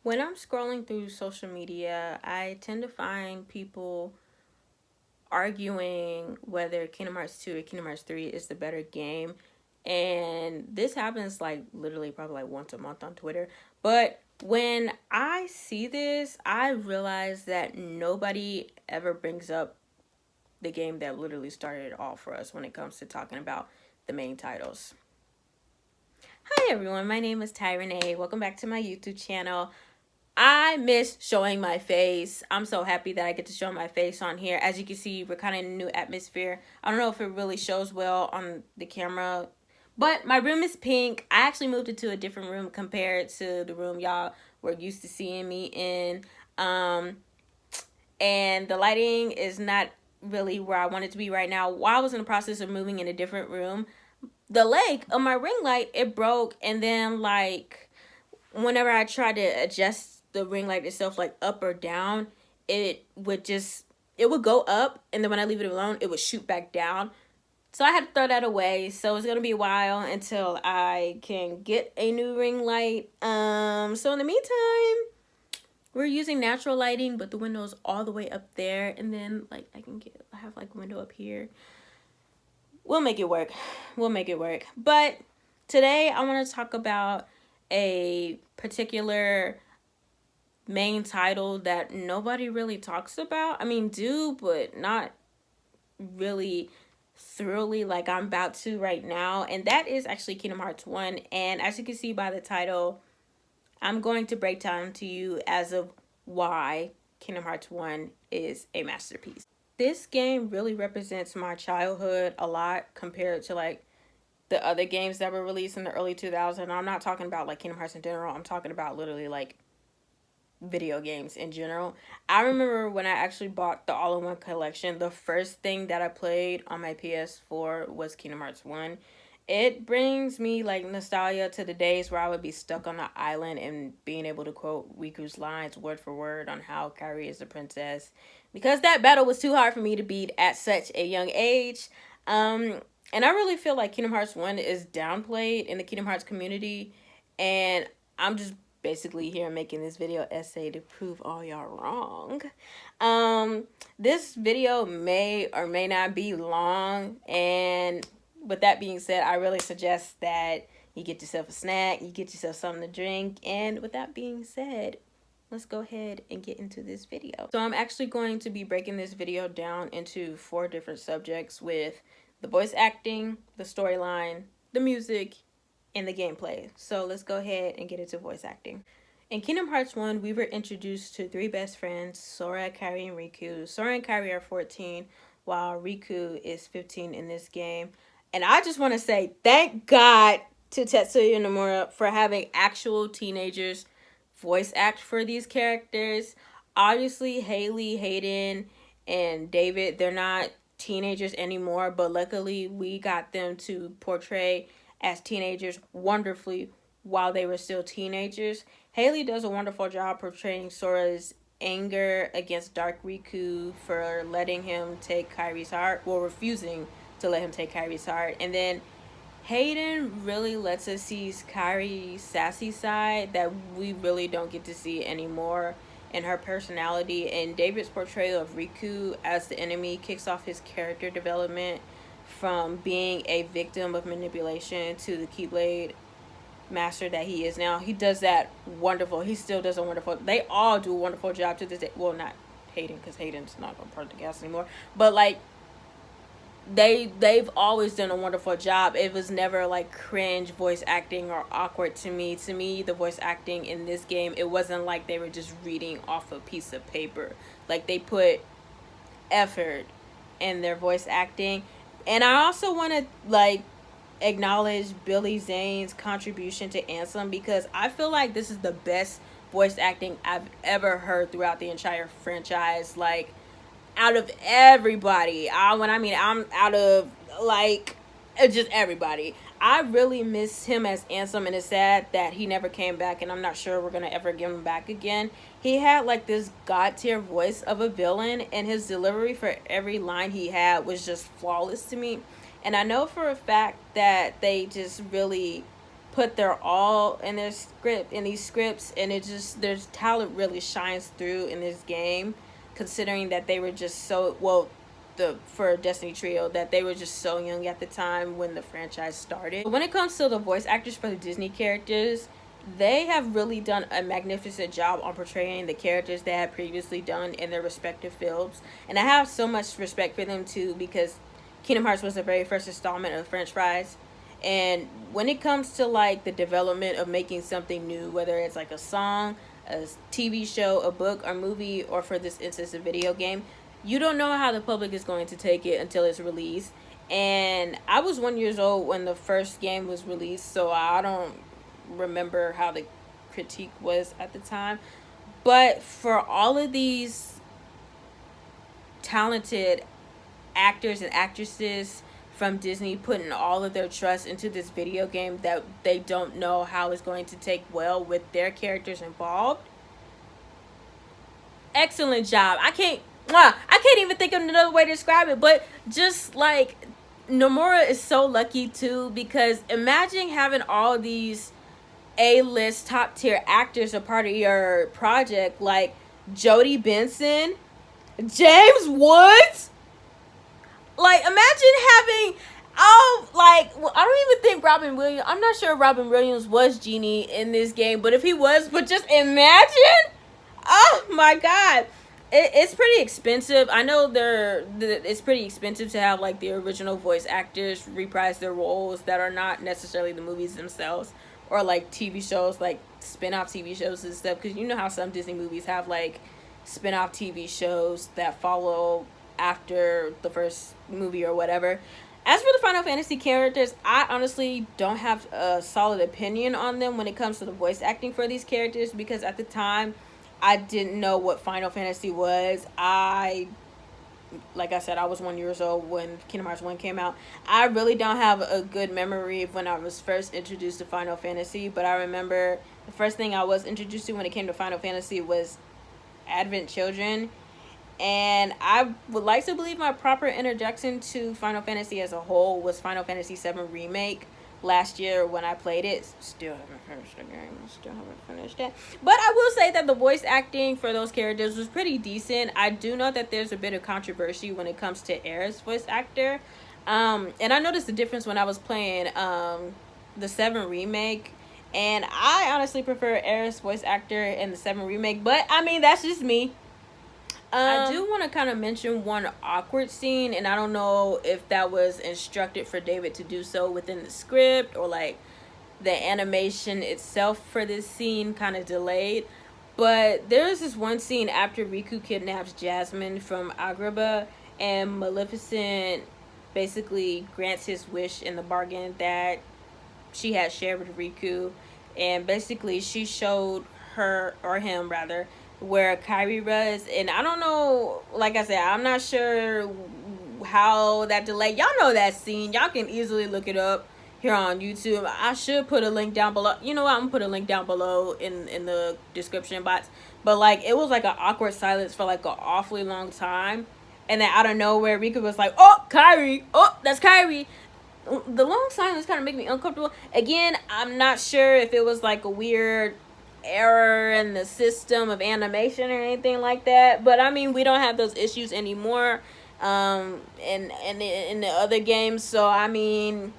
When I'm scrolling through social media, I tend to find people arguing whether Kingdom Hearts 2 or Kingdom Hearts 3 is the better game. And this happens like literally probably like once a month on Twitter. But when I see this, I realize that nobody ever brings up the game that literally started it all for us when it comes to talking about the main titles. Hi everyone, my name is itstyreneee. Welcome back to my YouTube channel. I miss showing my face. I'm so happy that I get to show my face on here. As you can see, we're kind of in a new atmosphere. I don't know if it really shows well on the camera, but my room is pink. I actually moved into a different room compared to the room y'all were used to seeing me in. And the lighting is not really where I want it to be right now. While I was in the process of moving in a different room, the leg of my ring light, it broke, and then like whenever I tried to adjust the ring light itself like up or down, it would go up, and then when I leave it alone, it would shoot back down. So I had to throw that away. So it's gonna be a while until I can get a new ring light. So in the meantime, we're using natural lighting, but the window's all the way up there, and then like I have like a window up here. We'll make it work. We'll make it work. But today I want to talk about a particular main title that nobody really talks about. I mean, but not really thoroughly like I'm about to right now. And that is actually Kingdom Hearts 1. And as you can see by the title, I'm going to break down to you as of why Kingdom Hearts 1 is a masterpiece. This game really represents my childhood a lot compared to like the other games that were released in the early 2000s. I'm not talking about like Kingdom Hearts in general. I'm talking about literally like video games in general. I remember when I actually bought the all-in-one collection, the first thing that I played on my PS4 was Kingdom Hearts 1. It brings me like nostalgia to the days where I would be stuck on the island and being able to quote Riku's lines word for word on how Kairi is the princess, because that battle was too hard for me to beat at such a young age. And I really feel like Kingdom Hearts 1 is downplayed in the Kingdom Hearts community, and I'm just basically here making this video essay to prove all y'all wrong. This video may or may not be long, and with that being said, I really suggest that you get yourself a snack, you get yourself something to drink, and with that being said, let's go ahead and get into this video. So I'm actually going to be breaking this video down into 4 different subjects, with the voice acting, the storyline, the music, and the gameplay. So let's go ahead and get into voice acting. In Kingdom Hearts 1, we were introduced to 3 best friends, Sora, Kairi, and Riku. Sora and Kairi are 14, while Riku is 15 in this game. And I just want to say thank God to Tetsuya Nomura for having actual teenagers voice act for these characters. Obviously, Haley, Hayden, and David, they're not teenagers anymore, but luckily we got them to portray as teenagers wonderfully while they were still teenagers. Haley does a wonderful job portraying Sora's anger against Dark Riku for letting him take Kairi's heart, well, refusing to let him take Kairi's heart. And then Hayden really lets us see Kairi's sassy side that we really don't get to see anymore in her personality. And David's portrayal of Riku as the enemy kicks off his character development from being a victim of manipulation to the Keyblade master that he is now. He does that wonderful. He still does a wonderful. They all do a wonderful job to this day. Well, not Hayden, because Hayden's not a part of the cast anymore. But like they've always done a wonderful job. It was never like cringe voice acting or awkward to me. To me, the voice acting in this game, it wasn't like they were just reading off a piece of paper. Like they put effort in their voice acting. And I also want to like acknowledge Billy Zane's contribution to Ansem, because I feel like this is the best voice acting I've ever heard throughout the entire franchise. Like out of everybody, I'm out of like just everybody. I really miss him as Ansem, and it's sad that he never came back, and I'm not sure we're gonna ever get him back again. He had like this god tier voice of a villain, and his delivery for every line he had was just flawless to me. And I know for a fact that they just really put their all in their script, in these scripts, and it just, their talent really shines through in this game, considering that they were just so, well, for Destiny Trio, that they were just so young at the time when the franchise started. When it comes to the voice actors for the Disney characters, they have really done a magnificent job on portraying the characters they had previously done in their respective films. And I have so much respect for them too, because Kingdom Hearts was the very first installment of French Fries. And when it comes to like the development of making something new, whether it's like a song, a TV show, a book, or movie, or for this instance a video game, you don't know how the public is going to take it until it's released. And I was 1 year old when the first game was released, so I don't remember how the critique was at the time. But for all of these talented actors and actresses from Disney putting all of their trust into this video game that they don't know how it's going to take well with their characters involved, excellent job. I can't even think of another way to describe it, but just like, Nomura is so lucky too, because imagine having all these A-list top tier actors a part of your project, like Jodie Benson, James Woods. Like, imagine having, I don't even think Robin Williams, I'm not sure if Robin Williams was Genie in this game, but if he was, but just imagine, oh my god. It's pretty expensive. I know it's pretty expensive to have like the original voice actors reprise their roles that are not necessarily the movies themselves, or like TV shows, like spin-off TV shows and stuff, because you know how some Disney movies have like spin-off TV shows that follow after the first movie or whatever. As for the Final Fantasy characters, I honestly don't have a solid opinion on them when it comes to the voice acting for these characters, because at the time I didn't know what Final Fantasy was. Like I said, I was 1 year old when Kingdom Hearts 1 came out. I really don't have a good memory of when I was first introduced to Final Fantasy, but I remember the first thing I was introduced to when it came to Final Fantasy was Advent Children. And I would like to believe my proper introduction to Final Fantasy as a whole was Final Fantasy VII Remake last year when I played it. Still haven't finished the game. Still haven't finished it. But I will say that the voice acting for those characters was pretty decent. I do know that there's a bit of controversy when it comes to Aerith's voice actor. And I noticed the difference when I was playing the 7 Remake. And I honestly prefer Aerith's voice actor in the 7 Remake. But, I mean, that's just me. I do want to kind of mention one awkward scene, and I don't know if that was instructed for David to do so within the script, or like the animation itself for this scene kind of delayed. But there's this one scene after Riku kidnaps Jasmine from Agrabah, and Maleficent basically grants his wish in the bargain that she had shared with Riku, and basically she showed her, or him rather, where Kairi was. And I don't know, like I said, I'm not sure how that delayed. Y'all know that scene. Y'all can easily look it up here on YouTube. I should put a link down below. You know what? I'm gonna put a link down below in the description box. But like, it was like an awkward silence for like an awfully long time. And then out of nowhere, Riku was like, "Oh, Kairi. Oh, that's Kairi." The long silence kind of made me uncomfortable. Again, I'm not sure if it was like a weird error in the system of animation or anything like that, but I mean, we don't have those issues anymore in the other games, so I mean,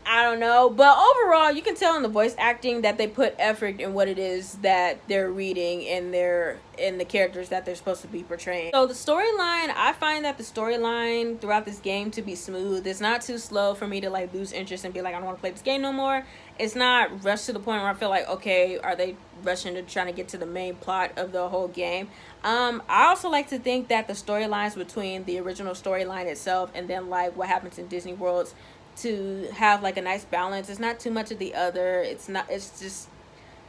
I don't know. But overall, you can tell in the voice acting that they put effort in what it is that they're reading in the characters that they're supposed to be portraying. So the storyline, I find that the storyline throughout this game to be smooth. It's not too slow for me to like lose interest and be like, I don't want to play this game no more. It's not rushed to the point where I feel like, okay, are they rushing to trying to get to the main plot of the whole game? I also like to think that the storylines between the original storyline itself and then like what happens in Disney Worlds to have like a nice balance. It's not too much of the other. It's just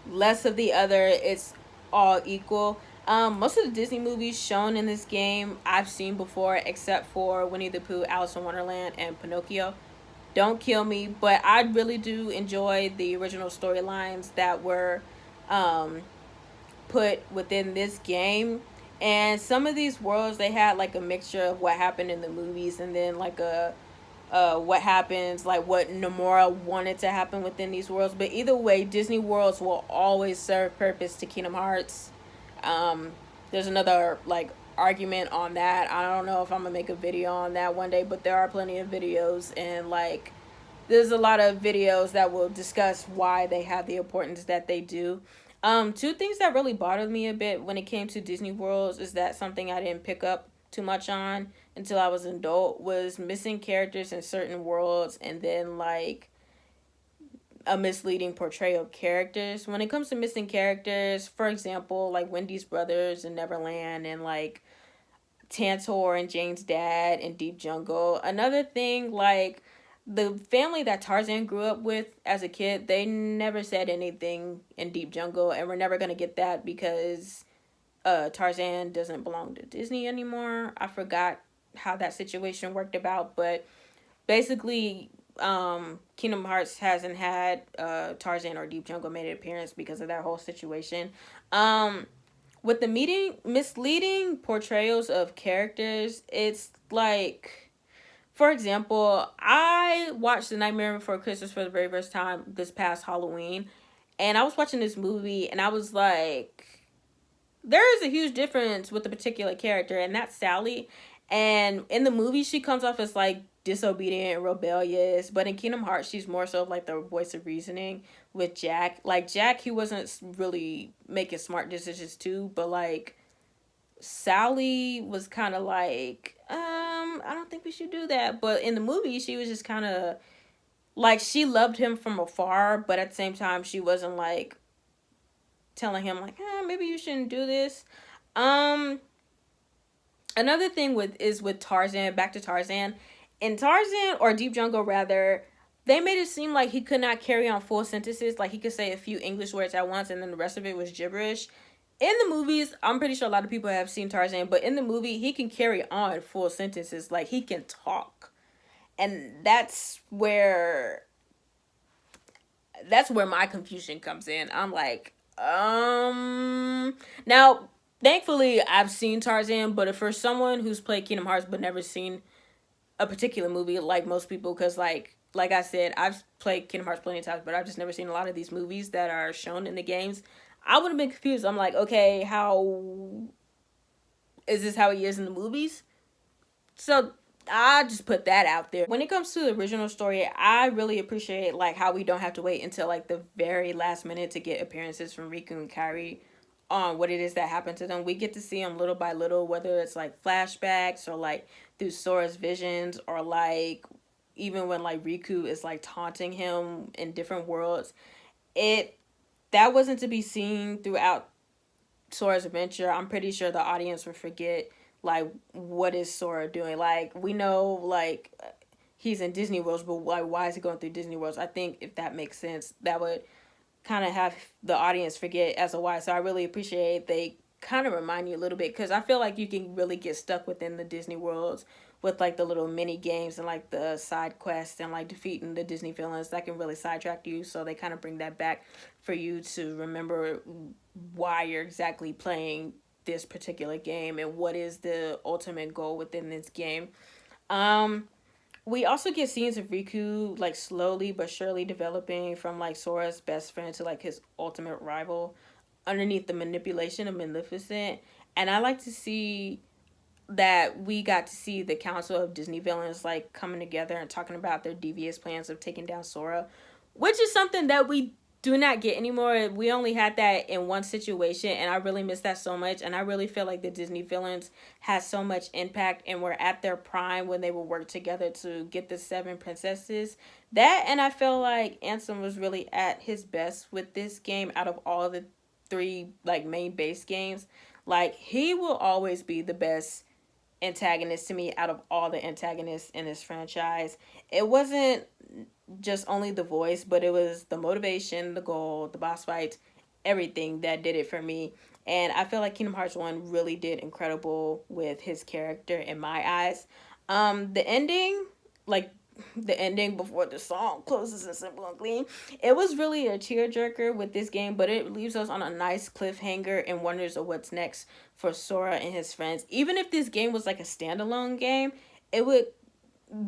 less of the other. It's all equal. Most of the Disney movies shown in this game I've seen before, except for Winnie the Pooh, Alice in Wonderland, and Pinocchio. Don't kill me, but I really do enjoy the original storylines that were put within this game. And some of these worlds, they had like a mixture of what happened in the movies and then like a what happens, like what Nomura wanted to happen within these worlds. But either way, Disney worlds will always serve purpose to Kingdom Hearts. Um, there's another like argument on that. I don't know if I'm gonna make a video on that one day, but there are plenty of videos, and like there's a lot of videos that will discuss why they have the importance that they do. Two things that really bothered me a bit when it came to Disney worlds is that something I didn't pick up too much on until I was an adult was missing characters in certain worlds, and then like a misleading portrayal of characters. When it comes to missing characters, for example, like Wendy's brothers in Neverland, and like Tantor and Jane's dad in Deep Jungle. Another thing, like the family that Tarzan grew up with as a kid, they never said anything in Deep Jungle, and we're never gonna get that because Tarzan doesn't belong to Disney anymore. I forgot how that situation worked about, but basically Kingdom Hearts hasn't had Tarzan or Deep Jungle made an appearance because of that whole situation. With the misleading portrayals of characters, it's like, for example, I watched The Nightmare Before Christmas for the very first time this past Halloween, and I was watching this movie, and I was like, there is a huge difference with a particular character, and that's Sally. And in the movie, she comes off as like disobedient and rebellious, but in Kingdom Hearts, she's more so like the voice of reasoning with Jack. Like Jack, he wasn't really making smart decisions too, but like Sally was kind of like, I don't think we should do that. But in the movie, she was just kind of like, she loved him from afar, but at the same time, she wasn't like telling him like, maybe you shouldn't do this. Another thing with Tarzan, back to Tarzan. In Tarzan, or Deep Jungle rather, they made it seem like he could not carry on full sentences. Like he could say a few English words at once and then the rest of it was gibberish. In the movies, I'm pretty sure a lot of people have seen Tarzan, but in the movie, he can carry on full sentences. Like he can talk. And that's where my confusion comes in. I'm like, now thankfully I've seen Tarzan, but if for someone who's played Kingdom Hearts but never seen a particular movie, like most people, because like I said, I've played Kingdom Hearts plenty of times, but I've just never seen a lot of these movies that are shown in the games, I would have been confused. I'm like, okay, how is this how he is in the movies? So I just put that out there. When it comes to the original story, I really appreciate like how we don't have to wait until like the very last minute to get appearances from Riku and Kairi on what it is that happened to them. We get to see them little by little, whether it's like flashbacks or like through Sora's visions, or like even when like Riku is like taunting him in different worlds. That wasn't to be seen throughout Sora's adventure. I'm pretty sure the audience would forget like what is Sora doing. Like we know like he's in Disney Worlds, but like why is he going through Disney Worlds? I think if that makes sense, that would kind of have the audience forget as to why. So I really appreciate they kind of remind you a little bit, because I feel like you can really get stuck within the Disney worlds with like the little mini games and like the side quests and like defeating the Disney villains. That can really sidetrack you, so they kind of bring that back for you to remember why you're exactly playing this particular game and what is the ultimate goal within this game. We also get scenes of Riku like slowly but surely developing from like Sora's best friend to like his ultimate rival underneath the manipulation of Maleficent. And I like to see that we got to see the council of Disney villains like coming together and talking about their devious plans of taking down Sora, which is something that we do not get anymore. We only had that in one situation, and I really miss that so much. And I really feel like the Disney villains had so much impact and were at their prime when they would work together to get the 7 princesses. That, and I feel like Ansem was really at his best with this game out of all the 3 like main base games. Like he will always be the best antagonist to me out of all the antagonists in this franchise. It wasn't just only the voice, but it was the motivation, the goal, the boss fights, everything that did it for me. And I feel like Kingdom Hearts 1 really did incredible with his character in my eyes. The ending, like the ending before the song closes in Simple and Clean, it was really a tearjerker with this game, but it leaves us on a nice cliffhanger and wonders of what's next for Sora and his friends. Even if this game was like a standalone game, it would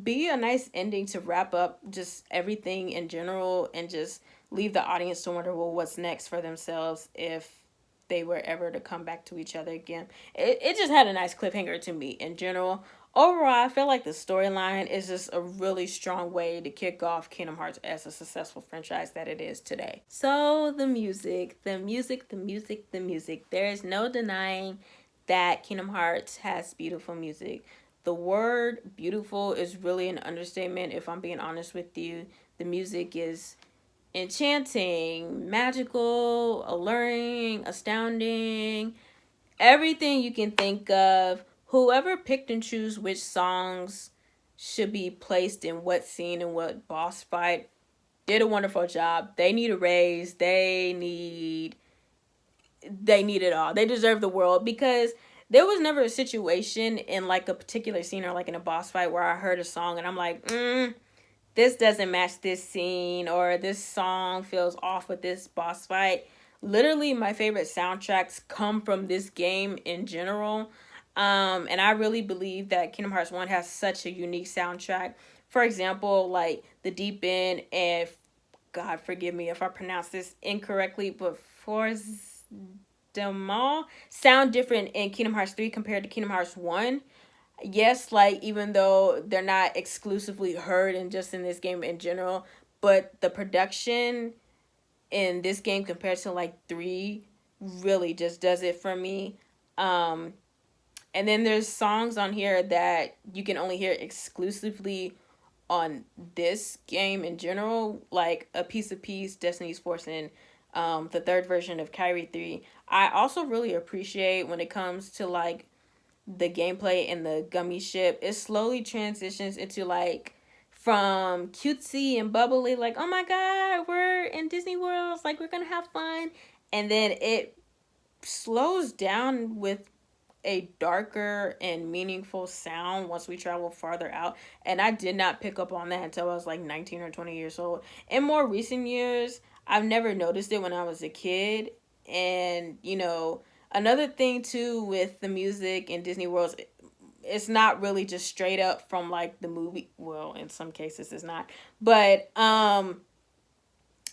be a nice ending to wrap up just everything in general and just leave the audience to wonder, well, what's next for themselves if they were ever to come back to each other again. It just had a nice cliffhanger to me in general. Overall, I feel like the storyline is just a really strong way to kick off Kingdom Hearts as a successful franchise that it is today. So the music. There is no denying that Kingdom Hearts has beautiful music. The word beautiful is really an understatement, if I'm being honest with you. The music is enchanting, magical, alluring, astounding, everything you can think of. Whoever picked and choose which songs should be placed in what scene and what boss fight did a wonderful job. They need a raise. They need it all. They deserve the world, because there was never a situation in like a particular scene or like in a boss fight where I heard a song and I'm like, this doesn't match this scene, or this song feels off with this boss fight. Literally, my favorite soundtracks come from this game in general. And I really believe that Kingdom Hearts 1 has such a unique soundtrack. For example, like the deep end, and God forgive me if I pronounce this incorrectly, but Demal sound different in Kingdom Hearts 3 compared to Kingdom Hearts 1. Yes, like, even though they're not exclusively heard and just in this game in general, but the production in this game compared to like 3 really just does it for me. And then there's songs on here that you can only hear exclusively on this game in general, like A Piece of Peace, Destiny's Force, and the third version of Kyrie 3. I also really appreciate when it comes to like the gameplay in the gummy ship, it slowly transitions into like from cutesy and bubbly, like, oh my god, we're in Disney World, like we're gonna have fun, and then it slows down with a darker and meaningful sound once we travel farther out. And I did not pick up on that until I was like 19 or 20 years old. In more recent years, I've never noticed it when I was a kid. And, you know, another thing too with the music in Disney World, it's not really just straight up from like the movie. Well, in some cases it's not. But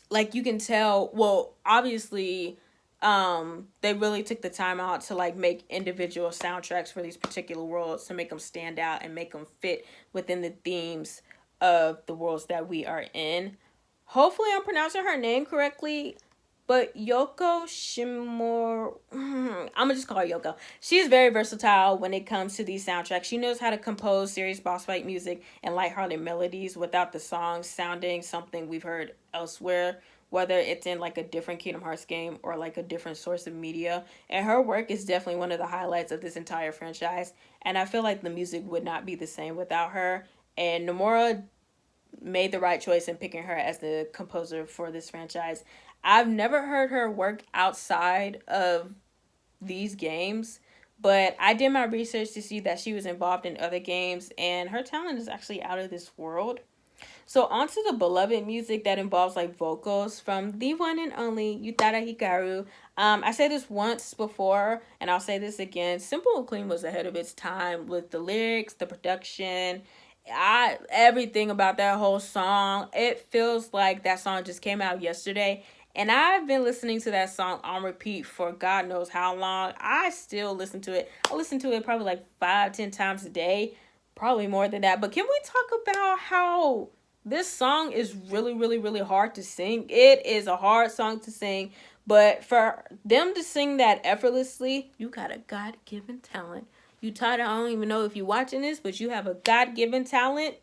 like you can tell, well, obviously they really took the time out to like make individual soundtracks for these particular worlds to make them stand out and make them fit within the themes of the worlds that we are in. Hopefully I'm pronouncing her name correctly, but Yoko Shimomura, I'm gonna just call her Yoko. She is very versatile when it comes to these soundtracks. She knows how to compose serious boss fight music and lighthearted melodies without the songs sounding something we've heard elsewhere, whether it's in like a different Kingdom Hearts game or like a different source of media. And her work is definitely one of the highlights of this entire franchise. And I feel like the music would not be the same without her. And Nomura made the right choice in picking her as the composer for this franchise. I've never heard her work outside of these games, but I did my research to see that she was involved in other games, and her talent is actually out of this world. So onto the beloved music that involves like vocals from the one and only Utada Hikaru. I said this once before, and I'll say this again. Simple and Clean was ahead of its time with the lyrics, the production, everything about that whole song. It feels like that song just came out yesterday. And I've been listening to that song on repeat for God knows how long. I still listen to it. I listen to it probably like 5-10 times a day. Probably more than that. But can we talk about how this song is really, really, really hard to sing? It is a hard song to sing. But for them to sing that effortlessly, you got a God-given talent. You Tada, I don't even know if you're watching this, but you have a God-given talent.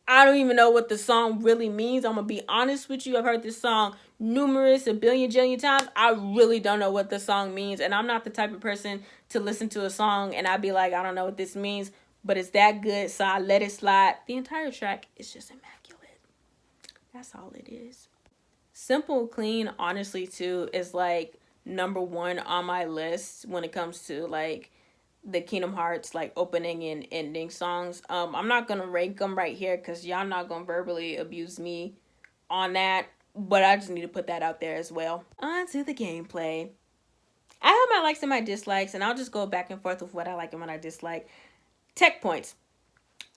I don't even know what the song really means. I'm going to be honest with you. I've heard this song a billion, jillion times. I really don't know what the song means. And I'm not the type of person to listen to a song and I'd be like, I don't know what this means. But it's that good, so I let it slide. The entire track is just immaculate. That's all it is. Simple Clean, honestly, too, is like number one on my list when it comes to like the Kingdom Hearts like opening and ending songs. I'm not gonna rank them right here because y'all not gonna verbally abuse me on that, but I just need to put that out there as well. On to the gameplay. I have my likes and my dislikes, and I'll just go back and forth with what I like and what I dislike. Tech points.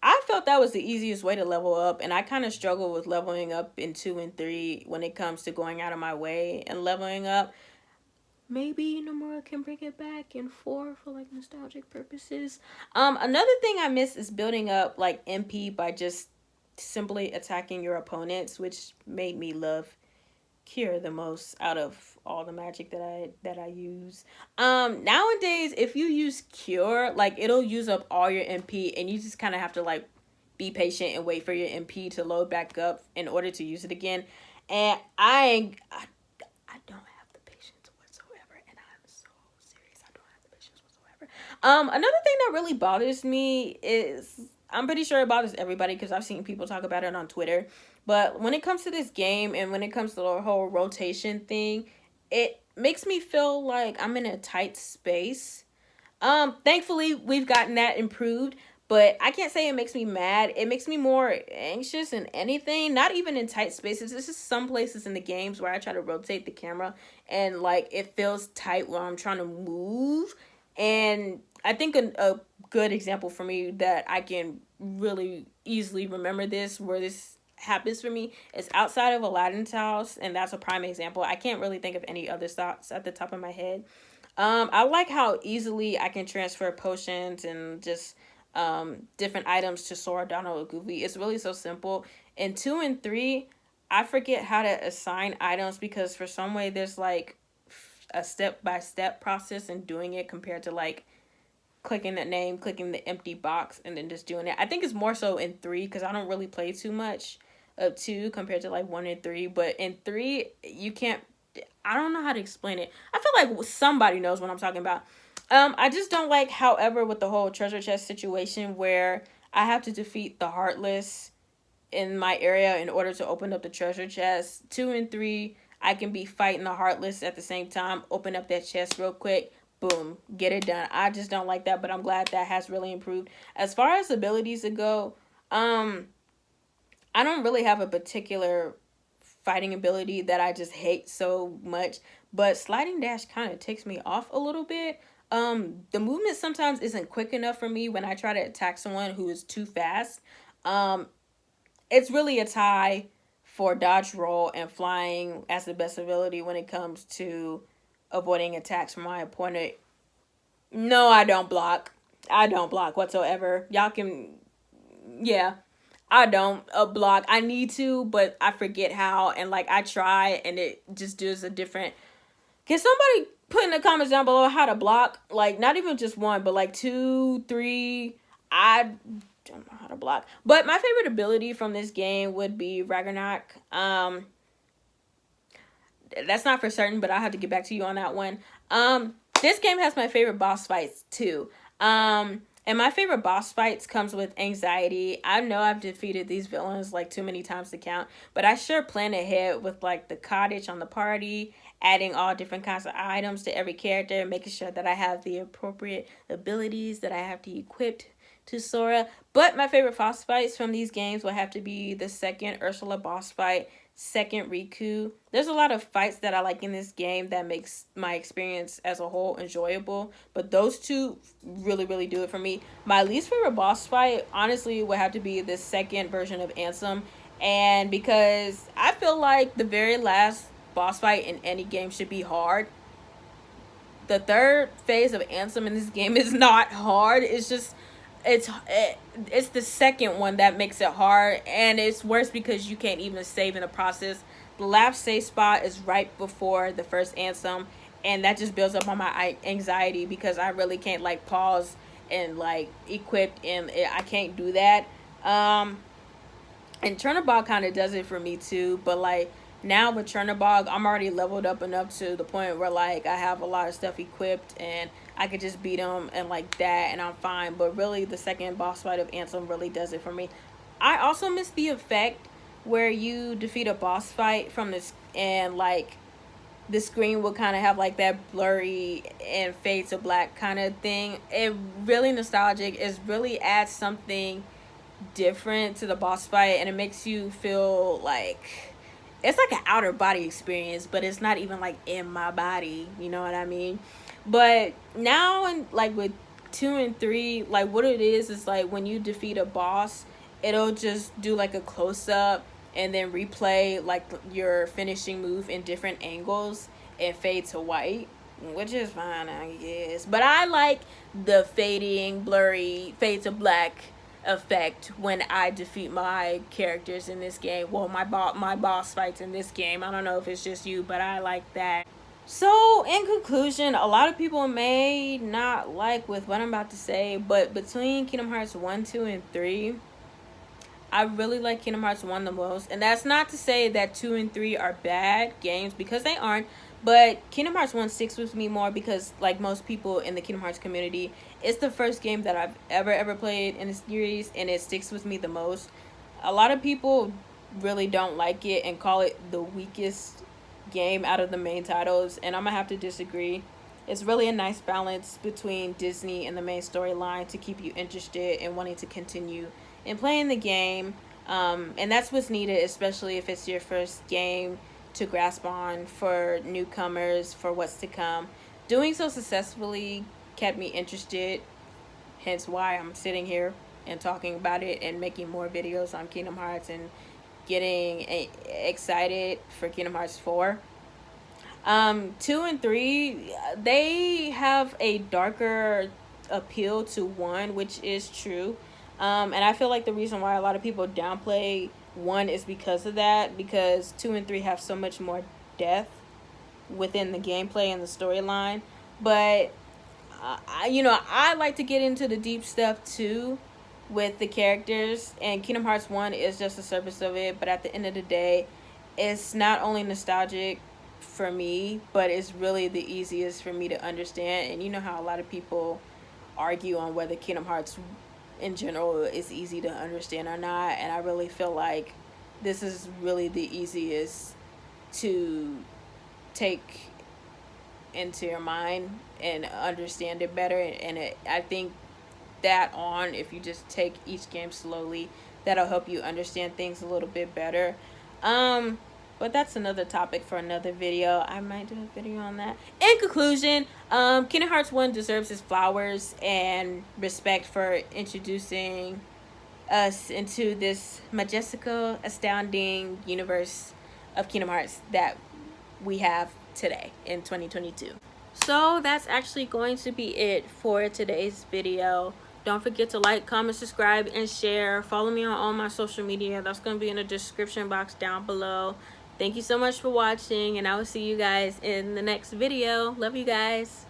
I felt that was the easiest way to level up, and I kind of struggle with leveling up in 2 and 3 when it comes to going out of my way and leveling up. Maybe Nomura can bring it back in 4 for like nostalgic purposes. Another thing I miss is building up like MP by just simply attacking your opponents, which made me love Cure the most out of all the magic that I use. Nowadays if you use Cure, like it'll use up all your MP and you just kind of have to like be patient and wait for your MP to load back up in order to use it again. And I don't have the patience whatsoever, and I'm so serious. I don't have the patience whatsoever. Another thing that really bothers me is, I'm pretty sure it bothers everybody because I've seen people talk about it on Twitter. But when it comes to this game and when it comes to the whole rotation thing, it makes me feel like I'm in a tight space. Thankfully we've gotten that improved, but I can't say it makes me mad. It makes me more anxious than anything. Not even in tight spaces. This is some places in the games where I try to rotate the camera and like it feels tight while I'm trying to move. And I think a good example for me that I can really easily remember this, where this happens for me, is outside of Aladdin's house, and that's a prime example. I can't really think of any other thoughts at the top of my head. I like how easily I can transfer potions and just different items to Sora, Donald, or Goofy. It's really so simple. In 2 and 3, I forget how to assign items because for some way there's like a step-by-step process in doing it compared to like clicking the name, clicking the empty box, and then just doing it. I think it's more so in 3 because I don't really play too much of 2 compared to like 1 and 3. But in 3, you can't. I don't know how to explain it. I feel like somebody knows what I'm talking about. I just don't like, however, with the whole treasure chest situation where I have to defeat the Heartless in my area in order to open up the treasure chest. 2 and 3, I can be fighting the Heartless at the same time, open up that chest real quick, boom, get it done. I just don't like that, but I'm glad that has really improved. As far as abilities to go, I don't really have a particular fighting ability that I just hate so much, but sliding dash kind of takes me off a little bit. The movement sometimes isn't quick enough for me when I try to attack someone who is too fast. It's really a tie for dodge roll and flying as the best ability when it comes to avoiding attacks from my opponent. No, I don't block. I don't block whatsoever. Y'all can, yeah, I don't block. I need to, but I forget how, and like I try and it just does a different. Can somebody put in the comments down below how to block? Like not even just 1, but like 2, 3. I don't know how to block. But my favorite ability from this game would be Ragnarok. That's not for certain, but I'll have to get back to you on that one. This game has my favorite boss fights too. And my favorite boss fights comes with anxiety. I know I've defeated these villains like too many times to count, but I sure plan ahead with like the cottage on the party, adding all different kinds of items to every character, making sure that I have the appropriate abilities that I have to equip to Sora. But my favorite boss fights from these games will have to be the second Ursula boss fight, second Riku. There's a lot of fights that I like in this game that makes my experience as a whole enjoyable, but those two really, really do it for me. My least favorite boss fight, honestly, would have to be the second version of Ansem, and because I feel like the very last boss fight in any game should be hard. The third phase of Ansem in this game is not hard. It's just it's the second one that makes it hard, and it's worse because you can't even save in the process. The last save spot is right before the first Ansem, and that just builds up on my anxiety because I really can't like pause and like equip, and I can't do that. And Chernobog kind of does it for me too, but like now with Chernobog, I'm already leveled up enough to the point where like I have a lot of stuff equipped and I could just beat them and like that and I'm fine. But really the second boss fight of Ansem really does it for me. I also miss the effect where you defeat a boss fight from this and like the screen will kind of have like that blurry and fade to black kind of thing. It really nostalgic. It really adds something different to the boss fight, and it makes you feel like it's like an outer body experience, but it's not even like in my body, you know what I mean? But now, and like with 2 and 3, like what it is like when you defeat a boss, it'll just do like a close-up and then replay like your finishing move in different angles and fade to white, which is fine, I guess. But I like the fading, blurry, fade to black effect when I defeat my characters in this game. Well, my boss fights in this game. I don't know if it's just you, but I like that. So, in conclusion, a lot of people may not like with what I'm about to say, but between Kingdom Hearts 1, 2, and 3, I really like Kingdom Hearts 1 the most. And that's not to say that 2 and 3 are bad games, because they aren't. But Kingdom Hearts 1 sticks with me more because, like most people in the Kingdom Hearts community, it's the first game that I've ever played in the series, and it sticks with me the most. A lot of people really don't like it and call it the weakest game out of the main titles, and I'm gonna have to disagree. It's really a nice balance between Disney and the main storyline to keep you interested and wanting to continue in playing the game, and that's what's needed, especially if it's your first game to grasp on for newcomers for what's to come. Doing so successfully kept me interested, hence why I'm sitting here and talking about it and making more videos on Kingdom Hearts and getting excited for Kingdom Hearts 4. 2 and 3, they have a darker appeal to 1, which is true. And I feel like the reason why a lot of people downplay 1 is because of that, because 2 and 3 have so much more depth within the gameplay and the storyline. But I like to get into the deep stuff too with the characters, and Kingdom Hearts 1 is just a surface of it. But at the end of the day, it's not only nostalgic for me, but it's really the easiest for me to understand. And you know how a lot of people argue on whether Kingdom Hearts in general is easy to understand or not, and I really feel like this is really the easiest to take into your mind and understand it better. And I think that if you just take each game slowly, that'll help you understand things a little bit better. But that's another topic for another video. I might do a video on that. In conclusion, Kingdom Hearts 1 deserves its flowers and respect for introducing us into this majestical, astounding universe of Kingdom Hearts that we have today in 2022. So that's actually going to be it for today's video. Don't forget to like, comment, subscribe, and share. Follow me on all my social media. That's going to be in the description box down below. Thank you so much for watching, and I will see you guys in the next video. Love you guys.